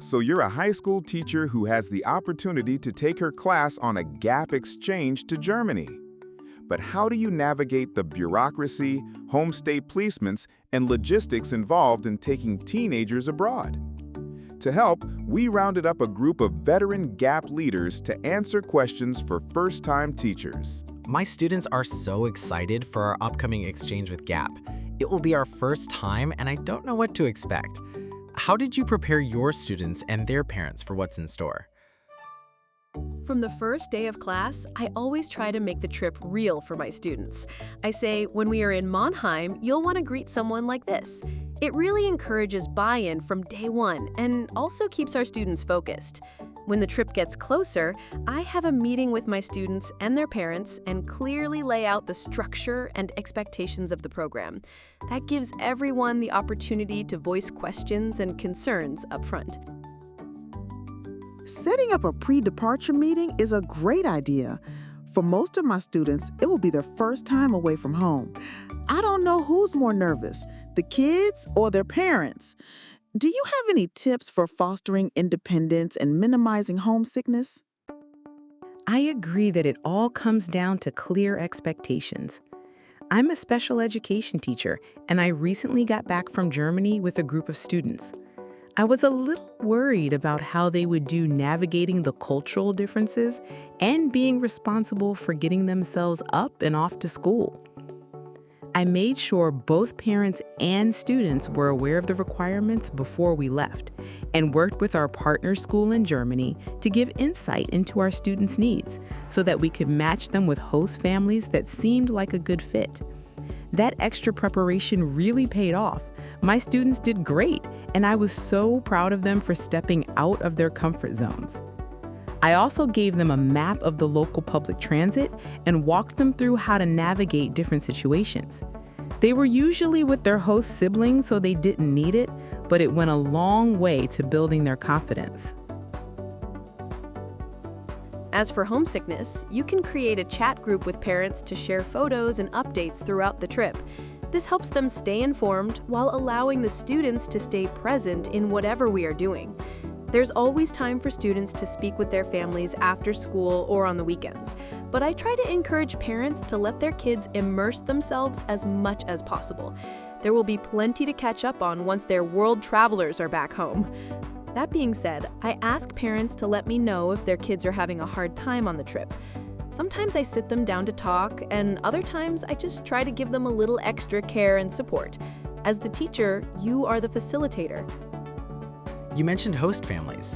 So you're a high school teacher who has the opportunity to take her class on a GAPP exchange to Germany. But how do you navigate the bureaucracy, home state placements, and logistics involved in taking teenagers abroad? To help, we rounded up a group of veteran GAPP leaders to answer questions for first-time teachers. My students are so excited for our upcoming exchange with GAPP. It will be our first time, and I don't know what to expect. How did you prepare your students and their parents for what's in store? From the first day of class, I always try to make the trip real for my students. I say, when we are in Mannheim, you'll want to greet someone like this. It really encourages buy-in from day one and also keeps our students focused. When the trip gets closer, I have a meeting with my students and their parents and clearly lay out the structure and expectations of the program. That gives everyone the opportunity to voice questions and concerns up front. Setting up a pre-departure meeting is a great idea. For most of my students, it will be their first time away from home. I don't know who's more nervous, the kids or their parents. Do you have any tips for fostering independence and minimizing homesickness? I agree that it all comes down to clear expectations. I'm a special education teacher, and I recently got back from Germany with a group of students. I was a little worried about how they would do navigating the cultural differences and being responsible for getting themselves up and off to school. I made sure both parents and students were aware of the requirements before we left and worked with our partner school in Germany to give insight into our students' needs so that we could match them with host families that seemed like a good fit. That extra preparation really paid off. My students did great, and I was so proud of them for stepping out of their comfort zones. I also gave them a map of the local public transit and walked them through how to navigate different situations. They were usually with their host siblings, so they didn't need it, but it went a long way to building their confidence. As for homesickness, you can create a chat group with parents to share photos and updates throughout the trip. This helps them stay informed while allowing the students to stay present in whatever we are doing. There's always time for students to speak with their families after school or on the weekends, but I try to encourage parents to let their kids immerse themselves as much as possible. There will be plenty to catch up on once their world travelers are back home. That being said, I ask parents to let me know if their kids are having a hard time on the trip. Sometimes I sit them down to talk, and other times I just try to give them a little extra care and support. As the teacher, you are the facilitator. You mentioned host families.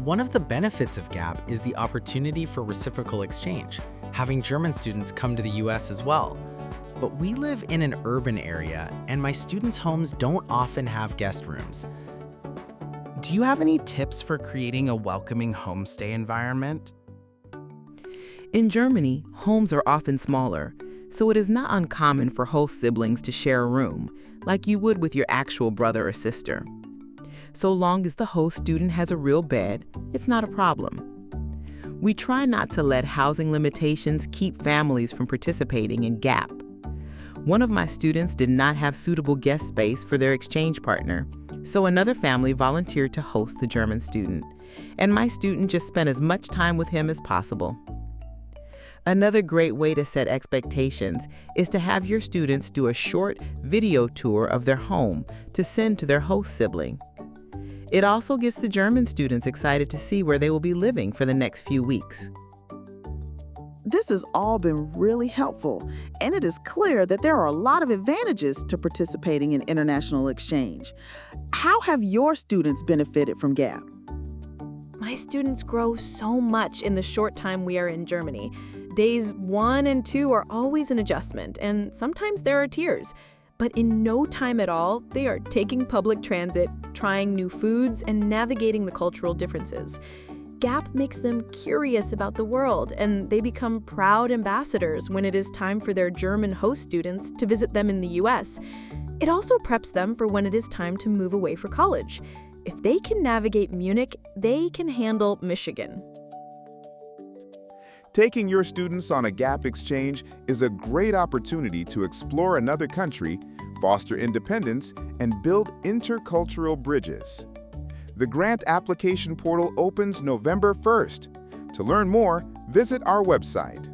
One of the benefits of GAPP is the opportunity for reciprocal exchange, having German students come to the US as well. But we live in an urban area, and my students' homes don't often have guest rooms. Do you have any tips for creating a welcoming homestay environment? In Germany, homes are often smaller, so it is not uncommon for host siblings to share a room, like you would with your actual brother or sister. So long as the host student has a real bed, it's not a problem. We try not to let housing limitations keep families from participating in GAPP. One of my students did not have suitable guest space for their exchange partner, so another family volunteered to host the German student, and my student just spent as much time with him as possible. Another great way to set expectations is to have your students do a short video tour of their home to send to their host sibling. It also gets the German students excited to see where they will be living for the next few weeks. This has all been really helpful, and it is clear that there are a lot of advantages to participating in international exchange. How have your students benefited from GAPP? My students grow so much in the short time we are in Germany. Days 1 and 2 are always an adjustment, and sometimes there are tears. But in no time at all, they are taking public transit, trying new foods, and navigating the cultural differences. GAPP makes them curious about the world, and they become proud ambassadors when it is time for their German host students to visit them in the US. It also preps them for when it is time to move away for college. If they can navigate Munich, they can handle Michigan. Taking your students on a GAPP exchange is a great opportunity to explore another country, foster independence, and build intercultural bridges. The grant application portal opens November 1st. To learn more, visit our website.